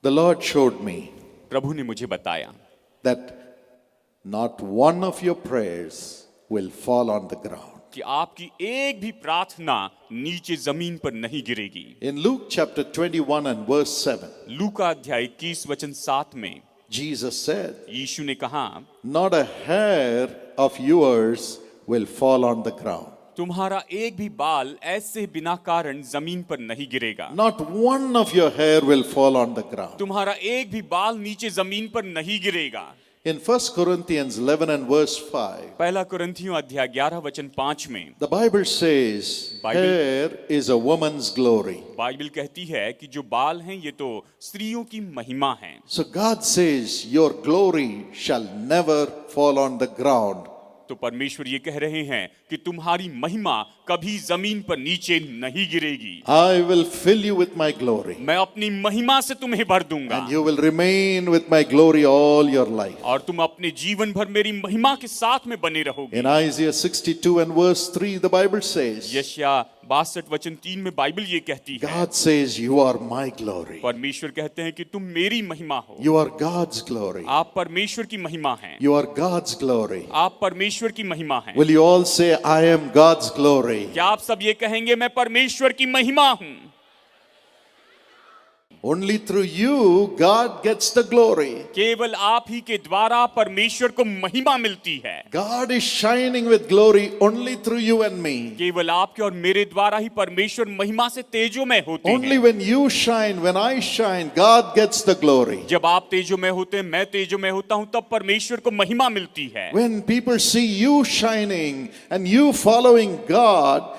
The Lord showed me प्रभु ने मुझे बताया that not one of your prayers will fall on the ground. कि आपकी एक भी प्रार्थना नीचे जमीन पर नहीं गिरेगी। In Luke chapter 21 and verse 7, लूका अध्याय 21 वचन 7 में Jesus said, यीशु ने कहा, not a hair of yours will fall on the ground. तुम्हारा एक भी बाल ऐसे बिना कारण जमीन पर नहीं गिरेगा। Not one of your hair will fall on the ground. तुम्हारा एक भी बाल नीचे जमीन पर नहीं गिरेगा। In 1 Corinthians 11 and verse 5, पहला कुरिन्थियों अध्याय 11 वचन 5 में the Bible says, Bible- hair is a woman's glory. Bible कहती है कि जो बाल हैं ये तो स्त्रियों की महिमा है। So God says, your glory shall never fall on the ground. तो परमेश्वर ये कह रहे हैं कि तुम्हारी महिमा कभी जमीन पर नीचे नहीं गिरेगी। I will fill you with my glory. मैं अपनी महिमा से तुम्हें भर दूंगा And you will remain with my glory all your life. और तुम अपने जीवन भर मेरी महिमा के साथ में बने रहोगे। In Isaiah 62 and verse 3, the Bible says, यशायाह 62 वचन 3 में बाइबल ये कहती है, God says, you are my glory. परमेश्वर कहते हैं कि तुम मेरी महिमा हो। You are God's glory. आप परमेश्वर की महिमा हैं। You are God's glory. आप परमेश्वर की महिमा हैं। Will you all say, I am God's glory? क्या आप सब ये कहेंगे मैं परमेश्वर की महिमा हूँ? Only through you, God gets the glory. केवल आप ही के द्वारा परमेश्वर को महिमा मिलती है। God is shining with glory only through you and me. केवल आपके और मेरे द्वारा ही परमेश्वर महिमा से तेजोमय होते Only हैं। when you shine, when I shine, God gets the glory. जब आप तेजोमय होते हैं, मैं तेजोमय होता हूँ, तब परमेश्वर को महिमा मिलती है। When people see you shining and you following God,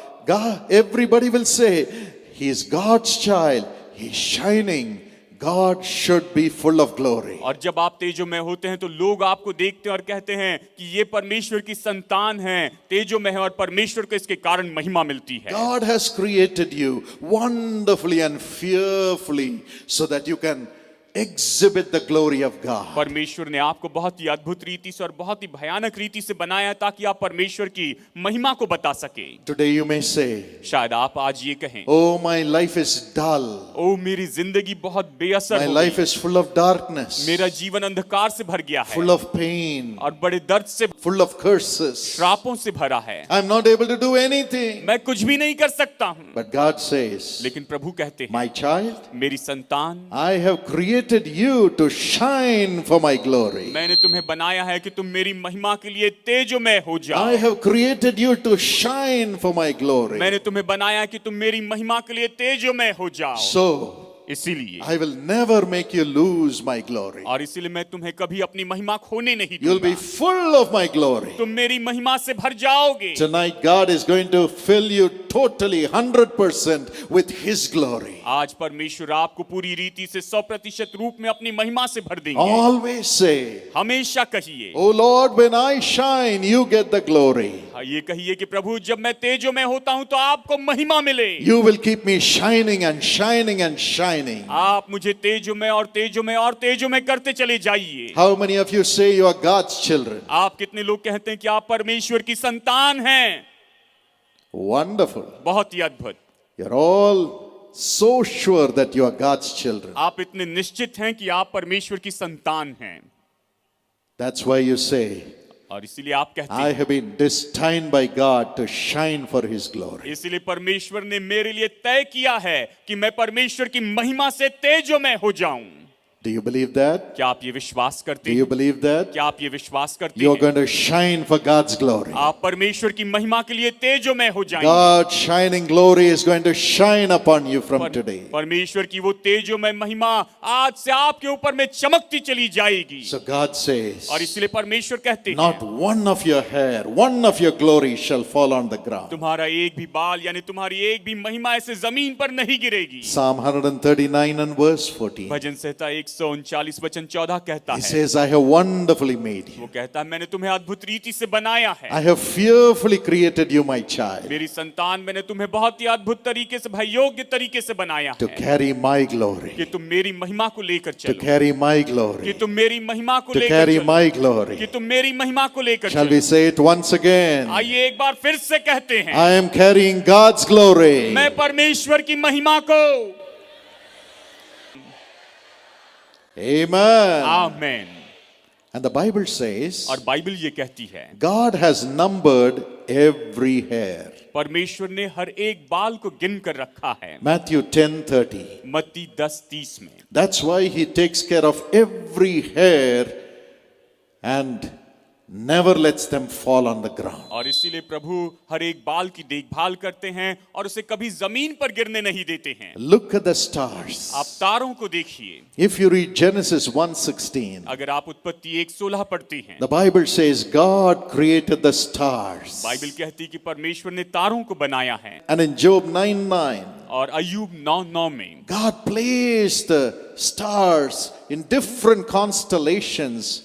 everybody will say, He is God's child. He's shining. God should be full of glory. और जब आप तेजोमय होते हैं तो लोग आपको देखते हैं और कहते हैं कि ये परमेश्वर की संतान है, तेजोमय है और परमेश्वर को इसके कारण महिमा मिलती है। God has created you wonderfully and fearfully so that you can exhibit the glory of God. परमेश्वर ने आपको बहुत ही अद्भुत रीति से और बहुत ही भयानक रीति से बनाया ताकि आप परमेश्वर की महिमा को बता सके। Today you may say, शायद आप आज ये कहें, oh, my life is dull. ओ मेरी जिंदगी बहुत बेअसर My हो life गई। is full of darkness, मेरा जीवन अंधकार से भर गया है full of pain, और बड़े दर्द से, full of curses. श्रापों से भरा है। I'm not able to do anything. मैं कुछ भी नहीं कर सकता हूँ। But God says, लेकिन प्रभु कहते हैं, my child, मेरी संतान, I have created you to shine for my glory. मैंने तुम्हें बनाया है कि तुम मेरी महिमा के लिए तेजोमय हो जाओ। I have created you to shine for my glory. मैंने तुम्हें बनाया कि तुम मेरी महिमा के लिए तेजोमय हो जाओ। So, इसीलिए I will never make you lose my glory. और इसीलिए मैं तुम्हें कभी अपनी महिमा खोने नहीं You'll be दूंगा। full of my glory. तुम मेरी महिमा से भर जाओगे। Tonight, God is going to fill you totally 100% with His glory. आज परमेश्वर आपको पूरी रीति से 100% रूप में अपनी महिमा से भर देंगे। Always say, हमेशा कहिए, oh Lord, when I shine, you get the glory. ये कहिए कि प्रभु जब मैं तेजोमय होता हूं तो आपको महिमा मिले। You will keep me shining and shining and shining. आप मुझे तेजोमय और तेजोमय और तेजोमय करते चले जाइए। How many of you say you are God's children? आप कितने लोग कहते हैं कि आप परमेश्वर की संतान हैं? Wonderful. बहुत ही अद्भुत। You're all so sure that you are God's children. आप इतने निश्चित हैं कि आप परमेश्वर की संतान हैं। That's why you say, और इसीलिए आप कहते I हैं, have been destined by God to shine for His glory. इसीलिए परमेश्वर ने मेरे लिए तय किया है कि मैं परमेश्वर की महिमा से तेजोमय हो जाऊं। Do you believe that? क्या आप ये विश्वास करते Do you हैं? believe that? क्या आप ये विश्वास करते You're हैं? going to shine for God's glory. आप परमेश्वर की महिमा के लिए तेजोमय हो जाएंगे। God's shining glory is going to shine upon you from today. परमेश्वर की वो तेजोमय महिमा आज से आपके ऊपर में चमकती चली जाएगी। So God says, और इसलिए परमेश्वर कहते हैं, not one of your hair, one of your glory shall fall on the ground. तुम्हारा एक भी बाल यानी तुम्हारी एक भी महिमा ऐसे जमीन पर नहीं गिरेगी। Psalm 139 and verse 14. भजन संहिता 139 वचन 14 कहता He है, says, I have wonderfully made you. वो कहता है मैंने तुम्हें अद्भुत रीति से बनाया है। I have fearfully created you, my child, मेरी संतान, मैंने तुम्हें बहुत ही अद्भुत तरीके से, भाई योग्य तरीके से बनाया to है carry my glory, कि तुम मेरी महिमा को लेकर to चलो, carry my कि glory, तुम मेरी महिमा को to लेकर carry चलो, my कि glory. तुम मेरी महिमा को लेकर Shall चलो। we say it once again? आइए एक बार फिर से कहते हैं, I am carrying God's glory. मैं परमेश्वर की महिमा को Amen. Amen. And the Bible says, और बाइबल ये कहती है, God has numbered every hair. परमेश्वर ने हर एक बाल को गिन कर रखा है। Matthew 10:30. मत्ती 10:30 में। That's why he takes care of every hair and never lets them fall on the ground. और इसीलिए प्रभु हर एक बाल की देखभाल करते हैं और उसे कभी जमीन पर गिरने नहीं देते हैं। Look at the stars. आप तारों को देखिए। If you read Genesis 1:16, अगर आप उत्पत्ति 1:16 पढ़ते हैं, the Bible says God created the stars. Bible कहती है कि परमेश्वर ने तारों को बनाया है। And in Job 9:9, और अय्यूब 9:9 में God placed the stars in different constellations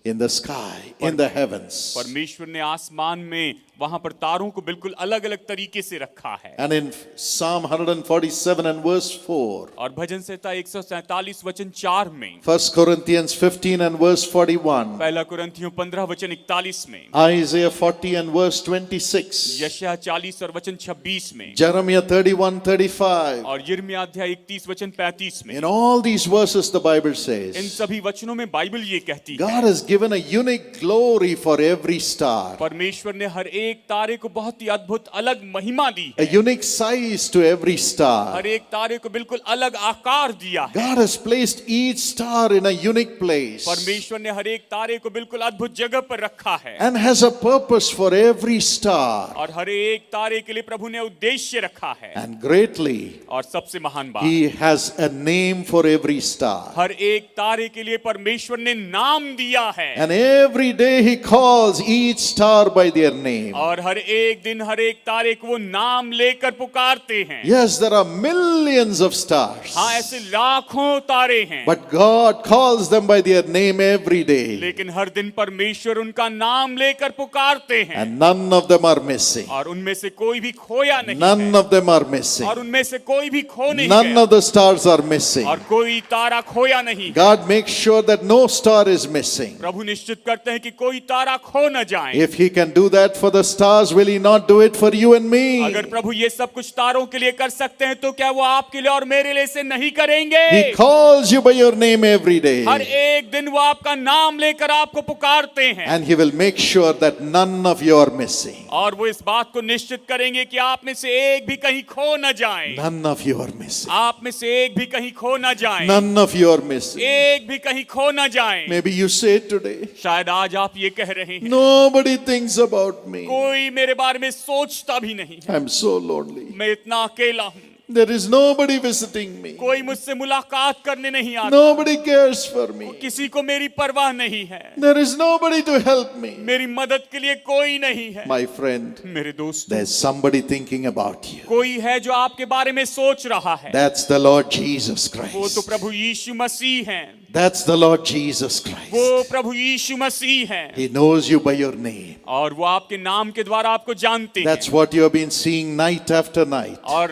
in the sky, in the heavens. परमेश्वर ने आसमान में वहां पर तारों को बिल्कुल अलग अलग तरीके से रखा है। And in Psalm 147 and verse 4, और भजन संहिता 147 वचन 4 में, 1 Corinthians 15 and verse 41, पहला कुरिन्थियों 15 वचन 41 में, Isaiah 40 and verse 26, यशायाह 40 और वचन 26 में, Jeremiah 31:35. और यिर्मयाह अध्याय 31 वचन 35 में। In all these verses the Bible in says, सभी वचनों में बाइबल ये कहती है, God has given a unique glory for every star, परमेश्वर ने हर एक तारे को बहुत ही अद्भुत अलग महिमा दी a है। unique size to every star. हर एक तारे को बिल्कुल अलग आकार दिया है। God has placed each star in a unique place परमेश्वर ने हर एक तारे को बिल्कुल अद्भुत जगह पर रखा है। and has a purpose for every star. और हर एक तारे के लिए प्रभु ने उद्देश्य रखा है। And greatly, और सबसे महान बात, He has a name for every star. हर एक तारे के लिए परमेश्वर ने नाम दिया है। And every day He calls each star by their name. और हर एक दिन हर एक तारे को वो नाम लेकर पुकारते हैं। Yes, there are millions of stars, हाँ, ऐसे लाखों तारे हैं, but God calls them by their name every day. लेकिन हर दिन परमेश्वर उनका नाम लेकर पुकारते हैं। And none of them are missing. और उनमें से कोई भी खोया नहीं None है। of them are missing. और उनमें से कोई भी खो नहीं None गया। of the stars are missing. और कोई तारा खोया नहीं। God makes sure that no star is missing. प्रभु निश्चित करते हैं कि कोई तारा खो न जाए। If He can do that for the stars, will He not do it for you and me? अगर प्रभु ये सब कुछ तारों के लिए कर सकते हैं तो क्या वो आपके लिए और मेरे लिए से नहीं करेंगे? He calls you by your name every day. हर एक दिन वो आपका नाम लेकर आपको पुकारते हैं। And He will make sure that none of you are missing. और वो इस बात को निश्चित करेंगे कि आप में से एक भी कहीं खो न जाए। None of you are missing. आप में से एक भी कहीं खो न जाए। None of you are missing. एक भी कहीं खो न जाए। Maybe you say today, शायद आज आप ये कह रहे हैं, nobody thinks about me. कोई मेरे बारे में सोचता भी नहीं है। I'm so lonely. मैं इतना अकेला हूँ, There is nobody visiting me. कोई मुझसे मुलाकात करने नहीं आता, Nobody cares for me. किसी को मेरी परवाह नहीं है, There is nobody to help me. मेरी मदद के लिए कोई नहीं है। My friend, मेरे दोस्त, there's somebody thinking about you. कोई है जो आपके बारे में सोच रहा है। That's the Lord Jesus वो तो Christ. प्रभु यीशु मसीह हैं। That's the Lord Jesus वो Christ. प्रभु यीशु मसीह हैं। He knows you by your name. और वो आपके नाम के द्वारा आपको जानते हैं। That's what you have been seeing night after night. और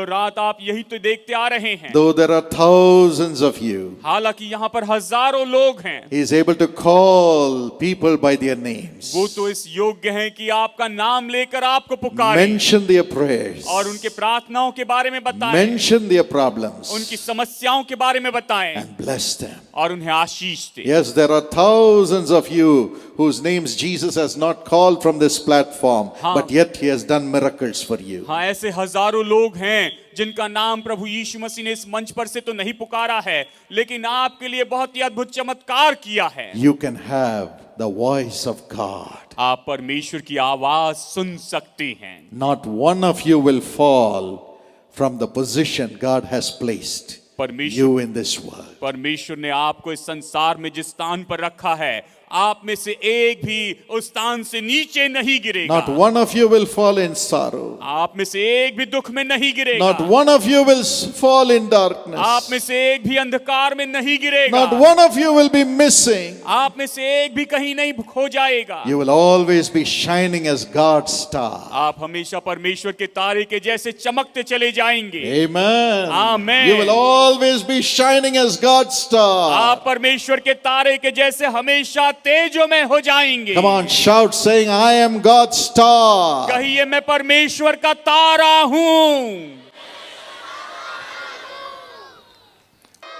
रात आप यही तो देखते आ रहे हैं। Though there are thousands of you, हालांकि यहाँ पर हजारों लोग हैं, He is able to call people by their names. वो तो इस योग्य हैं कि आपका नाम लेकर आपको पुकारें Mention their prayers. और उनके प्रार्थनाओं के बारे में बताएं, Mention their problems. उनकी समस्याओं के बारे में बताएं And bless them. और उन्हें आशीष दें। Yes, there are thousands of you whose names Jesus has not called from this platform, हाँ. but yet He has done miracles for you. हाँ, ऐसे हजारों लोग हैं जिनका नाम प्रभु यीशु मसीह ने इस मंच पर से तो नहीं पुकारा है, लेकिन आपके लिए बहुत ही अद्भुत चमत्कार किया है। You can have the voice of God. आप परमेश्वर की आवाज सुन सकते हैं। Not one of you will fall from the position God has placed परमेश्वर you in this world. परमेश्वर ने आपको इस संसार में जिस स्थान पर रखा है, आप में से एक भी उस स्थान से नीचे नहीं गिरेगा। Not one of you will fall in sorrow. आप में से एक भी दुख में नहीं गिरेगा। Not one of you will fall in आप darkness. में से एक भी अंधकार में नहीं गिरेगा। Not one of you will be missing. आप में से एक भी कहीं नहीं खो जाएगा। You will always be shining as God's star. आप हमेशा परमेश्वर के तारे के जैसे चमकते चले जाएंगे। Amen. Amen. You will always be shining as God's star. आप परमेश्वर के तारे के जैसे हमेशा तेजो में हो जाएंगे। Come on, shout saying, I am God's star. कहिए, मैं परमेश्वर का तारा हूं।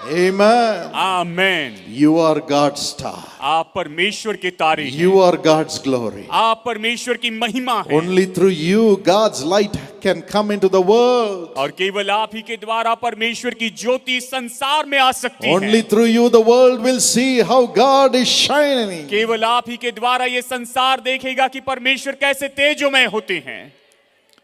Amen. Amen. You are God's star. आप परमेश्वर के तारे हैं। You are God's glory. आप परमेश्वर की महिमा हैं। Only through you, God's light can come into the world. और केवल आप ही के द्वारा परमेश्वर की ज्योति संसार में आ सकती Only है। through you, the world will see how God is shining. केवल आप ही के द्वारा ये संसार देखेगा कि परमेश्वर कैसे तेजोमय होते हैं।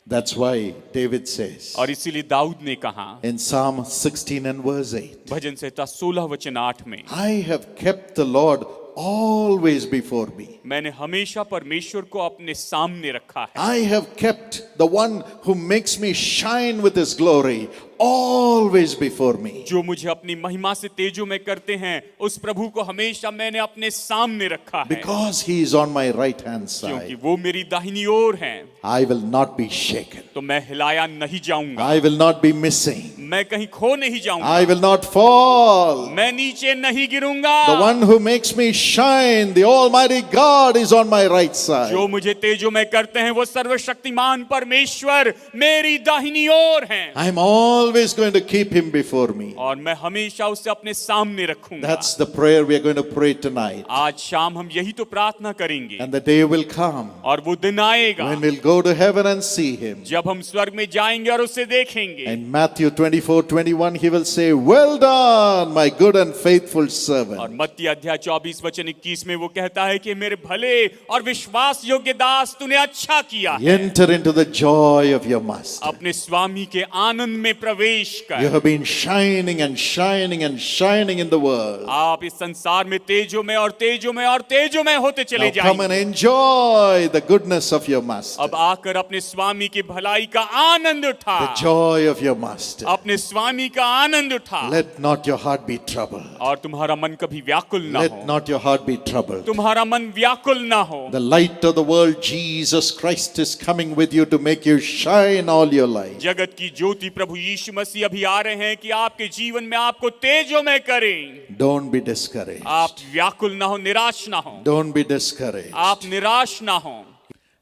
That's why David says और इसीलिए दाऊद ने कहा in Psalm 16 and verse 8, भजन संहिता 16 वचन 8 में, I have kept the Lord always before me. मैंने हमेशा परमेश्वर को अपने सामने रखा है। I have kept the one who makes me shine with his glory always before me. जो मुझे अपनी महिमा से तेजो में करते हैं, उस प्रभु को हमेशा मैंने अपने सामने रखा है। Because he is on my right hand क्योंकि side, वो मेरी दाहिनी ओर हैं, I will not be shaken. तो मैं हिलाया नहीं जाऊंगा। I will not be missing. मैं कहीं खो नहीं जाऊंगा। I will not fall. मैं नीचे नहीं गिरूंगा। The one who makes me shine, the Almighty God, is on my right side. जो मुझे तेजो में करते हैं, वो सर्वशक्तिमान परमेश्वर मेरी दाहिनी ओर हैं। I'm always going to keep him before me. और मैं हमेशा उसे अपने सामने रखूंगा। That's the prayer we are going to pray tonight. आज शाम हम यही तो प्रार्थना करेंगे। And the day will come और वो दिन आएगा when we'll go to heaven and see him. जब हम स्वर्ग में जाएंगे और उसे देखेंगे। In Matthew 24:21, he will say, "Well done, my good and faithful और servant." मत्ती अध्याय 24 वचन 21 में वो कहता है कि मेरे भले और विश्वास योग्य दास, तूने अच्छा किया। Enter into the joy of your master. अपने स्वामी के आनंद में प्रवेश You कर। have been shining and shining and shining in the world. आप इस संसार में तेजो में और तेजो में और तेजो में होते चले Now come and जाएंगे। enjoy the goodness of your master. अब आकर अपने स्वामी की भलाई का आनंद उठा। The joy of your master. अपने स्वामी का आनंद उठा। Let not your heart be troubled. और तुम्हारा मन कभी व्याकुल ना Let हो। not your heart be troubled. तुम्हारा मन व्याकुल ना हो। The light of the world, Jesus Christ, is coming with you to make you shine all your life. जगत की ज्योति प्रभु यीशु मसीह अभी आ रहे हैं कि आपके जीवन में आपको तेजो में करें। Don't be discouraged. आप व्याकुल ना हो, निराश ना हो। Don't be discouraged. आप निराश ना हो।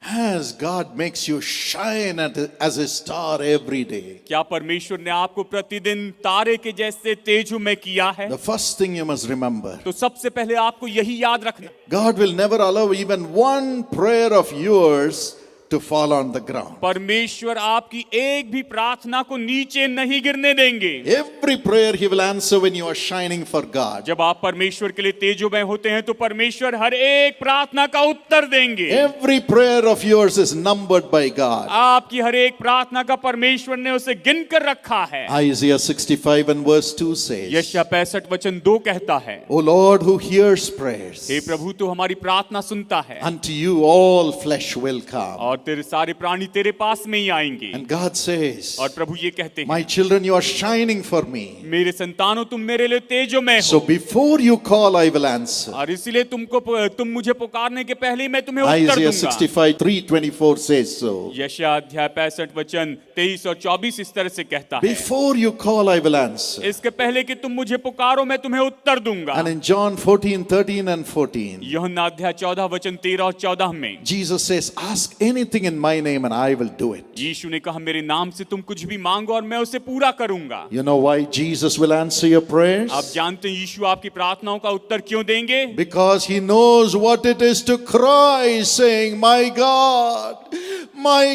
As God makes you shine as a star every day, क्या परमेश्वर ने आपको प्रतिदिन तारे के जैसे तेजो में किया है? the first thing you must remember, तो सबसे पहले आपको यही याद रखना, God will never allow even one prayer of yours to fall on the ground. परमेश्वर आपकी एक भी प्रार्थना को नीचे नहीं गिरने देंगे। Every prayer He will answer when you are shining for God. जब आप परमेश्वर के लिए तेजोमय होते हैं तो परमेश्वर हर एक प्रार्थना का उत्तर देंगे। Every prayer of yours is numbered by God. आपकी हर एक प्रार्थना का परमेश्वर ने उसे गिन कर रखा है। Isaiah 65 and verse 2 says, यशायाह 65 वचन 2 कहता है, O Lord who hears prayers, हे प्रभु तू हमारी प्रार्थना सुनता है unto you all flesh will come. और तेरे सारे प्राणी तेरे पास में ही आएंगे। And God says, और प्रभु ये कहते हैं, My children, you are shining for me. मेरे संतानों तुम मेरे लिए तेजोमय So हो। before you call, I will answer. और इसलिए तुम मुझे पुकारने के पहले ही मैं तुम्हें उत्तर Isaiah दूंगा। 65, 3:24 says so. यशायाह अध्याय 65 वचन 23 और 24 इस तरह से कहता है, Before you call, I will answer. इसके पहले कि तुम मुझे पुकारो मैं तुम्हें उत्तर दूंगा। And in John 14, 13 and 14, यूहन्ना अध्याय 14 वचन 13 और 14 में Jesus says, Ask anything in my name and I will do it. यीशु ने कहा मेरे नाम से तुम कुछ भी मांगो और मैं उसे पूरा करूंगा। You know why Jesus will answer your prayers? आप जानते हैं यीशु आपकी प्रार्थनाओं का उत्तर क्यों देंगे? Because he knows what it is to cry, saying, My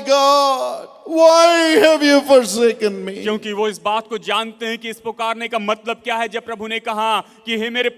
God, why have you forsaken me? क्योंकि वो इस बात को जानते हैं कि इस पुकारने का मतलब क्या है। जब प्रभु ने कहा कि हे मेरे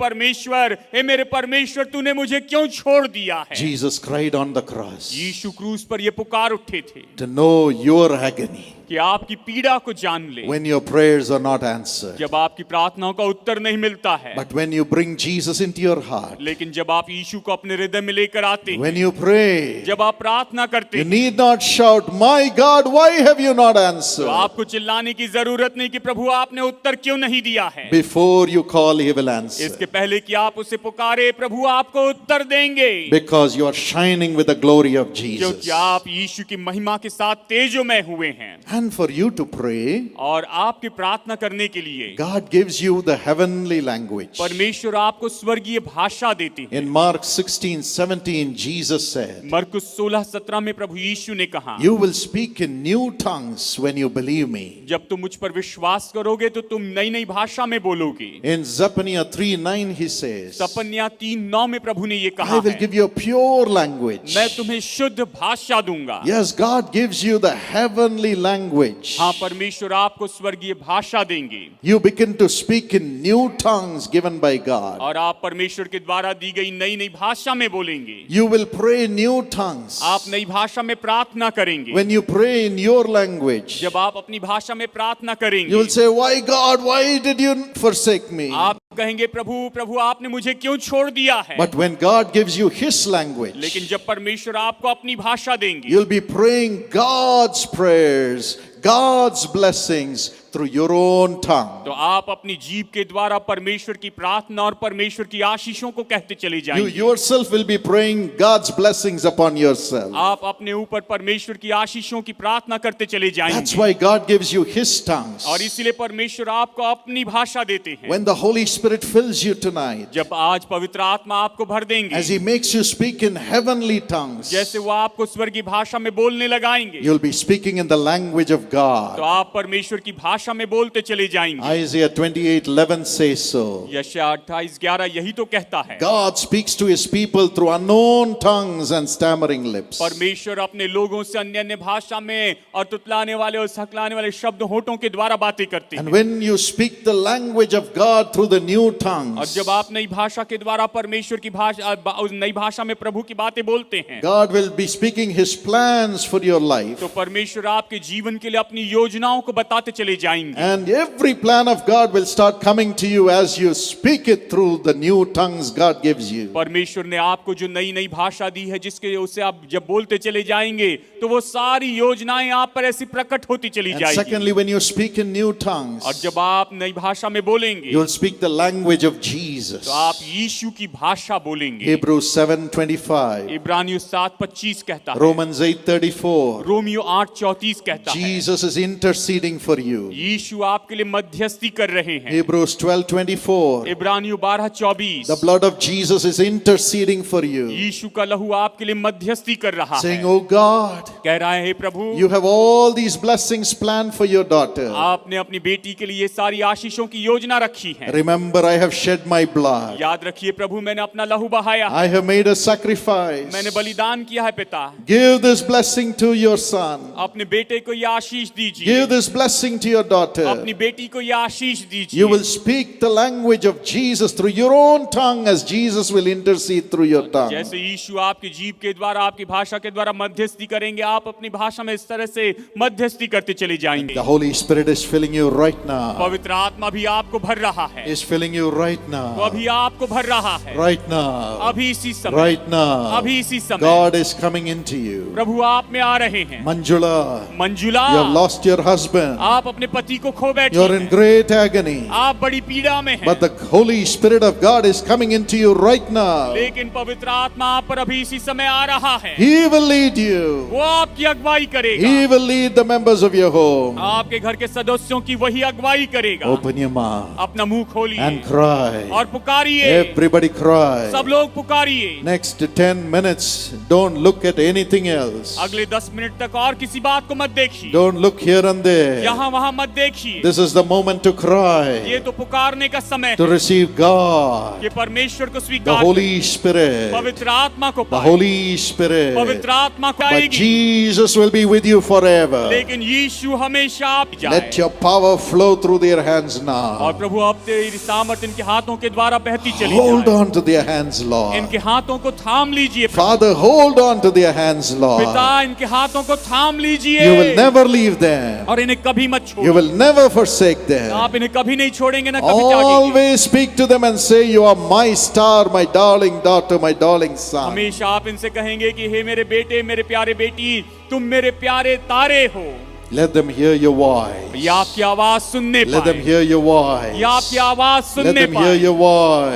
परमेश्वर तूने मुझे क्यों छोड़ दिया है? Jesus cried on the cross यीशु क्रूस पर ये पुकार उठे थे to know your agony कि आपकी पीड़ा को जान ले। when your prayers are not answered. जब आपकी प्रार्थनाओं का उत्तर नहीं मिलता है, But when you bring Jesus into your heart, लेकिन जब आप यीशु को अपने हृदय में लेकर आते हैं, when you pray, जब आप प्रार्थना करते you हैं, need not shout, My God, why have you not तो answered? आपको चिल्लाने की जरूरत नहीं कि प्रभु आपने उत्तर क्यों नहीं दिया है। Before you call, he will answer. इसके पहले कि आप उसे पुकारे, प्रभु आपको उत्तर देंगे। Because you are shining with the glory of Jesus. क्योंकि आप यीशु की महिमा के साथ तेजोमय हुए हैं। And for you to pray, और आपके प्रार्थना करने के लिए God gives you the heavenly language. परमेश्वर आपको स्वर्गीय भाषा देती है। In Mark 16:17, Jesus said, मरकुस 16:17 में प्रभु यीशु ने कहा, "You will speak in new tongues when you believe me." जब तुम मुझ पर विश्वास करोगे तो तुम नई नई भाषा में बोलोगे। In Zephaniah 3:9, he says, सपन्या 3:9 में प्रभु ने ये "I कहा will है, give you a pure language." मैं तुम्हें शुद्ध भाषा दूंगा। Yes, God gives you the heavenly language. हाँ, परमेश्वर आपको स्वर्गीय भाषा देंगे You begin to speak in new tongues given by God. और आप परमेश्वर के द्वारा दी गई नई नई भाषा में बोलेंगे। You will pray in new tongues. आप नई भाषा में प्रार्थना करेंगे। When you pray in your language, जब आप अपनी भाषा में प्रार्थना you करेंगे, will say, "Why God, why did you forsake me?" आप कहेंगे, प्रभु प्रभु आपने मुझे क्यों छोड़ दिया है। But when God gives you His language, लेकिन जब परमेश्वर आपको अपनी भाषा देंगे, you'll be praying God's prayers, God's blessings through your own tongue. तो आप अपनी जीभ के द्वारा परमेश्वर की प्रार्थना और परमेश्वर की आशीषों को कहते चले You जाएंगे। yourself will be praying God's blessings upon yourself. आप अपने ऊपर परमेश्वर की आशीषों की प्रार्थना करते चले That's जाएंगे why God gives you His tongues. और इसीलिए परमेश्वर आपको अपनी भाषा देते हैं। When the Holy Spirit fills you tonight, जब आज पवित्र आत्मा आपको भर देंगे, as He makes you speak in heavenly tongues, जैसे वो आपको स्वर्गीय भाषा में बोलने लगाएंगे, you'll be speaking in the language of तो God. आप परमेश्वर की भाषा में बोलते चले जाएंगे। Isaiah 28:11 says so. यशायाह 28:11 यही तो कहता है, God speaks to His people through unknown tongues and stammering lips. परमेश्वर अपने लोगों से अन्य अन्य भाषा में और तुतलाने वाले और सकलाने वाले शब्द होठों के द्वारा बातें करते हैं। And when you speak the language of God through the new और tongues, जब आप नई भाषा के द्वारा परमेश्वर की भाषा उस नई भाषा में प्रभु की बातें बोलते हैं, God will be speaking His plans for your life. तो परमेश्वर आपके जीवन के लिए अपनी योजनाओं को बताते चले जाएंगे। And every plan of God will start coming to you as you speak it through the new tongues God gives you. परमेश्वर ने आपको जो नई नई भाषा दी है, जिसके उससे आप जब बोलते चले जाएंगे तो वो सारी योजनाएं आप पर ऐसी प्रकट होती चली And जाएगी। secondly, when you speak in new tongues, और जब आप नई भाषा में बोलेंगे, you will speak the language of Jesus. तो आप यीशु की भाषा बोलेंगे। Hebrews 7:25, इब्रानियों 7:25 कहता है, Romans 8:34. रोमियो 8:34 कहता है, Jesus is interceding for you. यीशु आपके लिए मध्यस्थी कर रहे हैं। Hebrews 12:24. इब्रानियों 12:24, The blood of Jesus is interceding for you, यीशु का लहू आपके लिए मध्यस्थी कर रहा saying, है। "Oh God, कह रहा है, हे प्रभु, you have all these blessings planned for your daughter. आपने अपनी बेटी के लिए ये सारी आशीषों की योजना रखी है। Remember, I have shed my blood. याद रखिए प्रभु, मैंने अपना लहू बहाया, I have made a sacrifice. मैंने बलिदान किया है। पिता, Give this blessing to your son. अपने बेटे को ये आशीष दीजिए, Give this blessing to your daughter. अपनी बेटी को ये आशीष दीजिए। You will speak the language of Jesus through your own tongue as Jesus will intercede through your tongue. जैसे यीशु आपकी जीभ के द्वारा, आपकी भाषा के द्वारा मध्यस्थी करेंगे, आप अपनी भाषा में इस तरह से मध्यस्थी करते चले जाएंगे। The Holy Spirit is filling you right now. पवित्र आत्मा भी आपको भर रहा है, Is filling you right वो now. अभी आपको भर रहा है, Right now. अभी इसी समय, Right now. अभी इसी समय God is coming into you. प्रभु आप में आ रहे हैं। Manjula, Manjula, you have lost your husband. आप अपने पति को खो बैठे You're in हैं, great agony. आप बड़ी पीड़ा में हैं, But the Holy Spirit of God is coming into you right now. लेकिन पवित्र आत्मा आप पर अभी इसी समय आ रहा है। He will lead you. वो आपकी अगुवाई करेगा, He will lead the members of your home. आपके घर के सदस्यों की वही अगुवाई करेगा। Open your mouth अपना मुंह खोलिए and cry. और पुकारिए, Everybody cry. सब लोग पुकारिए। Next 10 minutes, don't look at anything else. अगले 10 मिनट तक और किसी बात को मत देखिए, Don't look here and there. यहाँ वहाँ मत देखिए। This is the moment to ये cry, तो पुकारने का समय to है receive God, कि परमेश्वर को the स्वीकार करें, Holy Spirit, पवित्र आत्मा को the पाएं, Holy Spirit. पवित्र आत्मा को But आएगी, Jesus will be with you forever. लेकिन यीशु हमेशा आप जाए। Let your power flow through their hands और now. प्रभु अब तेरी सामर्थ इनके हाथों के द्वारा बहती चली Hold जाए। on to their hands, Lord. इनके हाथों को थाम लीजिए प्रभु। Father, hold on to their hands, Lord. पिता, इनके हाथों को थाम लीजिए You will never leave them. और इन्हें कभी मत You छोड़िए। will never forsake them. आप इन्हें कभी नहीं छोड़ेंगे, ना कभी त्यागेंगे। Always speak to them and say, "You are my star, my darling daughter, my darling son." हमेशा आप इनसे कहेंगे कि हे मेरे बेटे, मेरे प्यारे बेटी, तुम मेरे प्यारे तारे हो। Let them hear your voice. ये आपकी आवाज सुनने Let them पाए, hear your voice. ये आपकी आवाज Let सुनने them hear पाए, your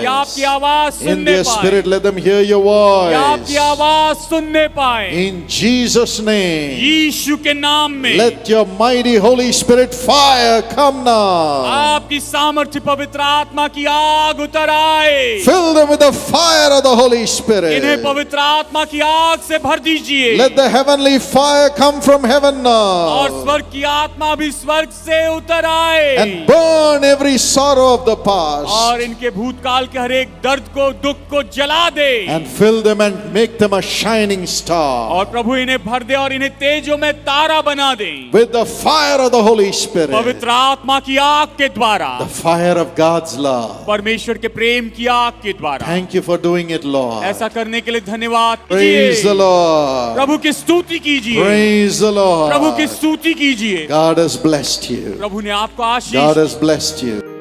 ये आपकी voice. आवाज In सुनने their पाए, spirit, let them hear your ये आपकी voice. आवाज सुनने पाए। In Jesus' name, यीशु के नाम में let your mighty Holy Spirit fire come now. आपकी सामर्थ्य पवित्र आत्मा की आग उतर आए। Fill them with the fire of the Holy इन्हें Spirit. पवित्र आत्मा की आग से भर दीजिए Let the heavenly fire come from heaven और now स्वर्ग की आत्मा भी स्वर्ग से उतर आए and burn every sorrow of the past और इनके भूतकाल के हर एक दर्द को, दुख को जला दे and fill them and make them a shining star और प्रभु इन्हें भर दे और इन्हें तेजों में तारा बना दे with the fire of the Holy Spirit, पवित्र आत्मा की आग के द्वारा, the fire of God's love. परमेश्वर के प्रेम की आग के द्वारा। Thank you for doing it, Lord. ऐसा करने के लिए धन्यवाद Praise the कीजिए, Lord. प्रभु की स्तुति कीजिए, Praise the प्रभु की Lord. स्तुति कीजिए। God has blessed you. प्रभु ने आपको God Ashish has blessed you.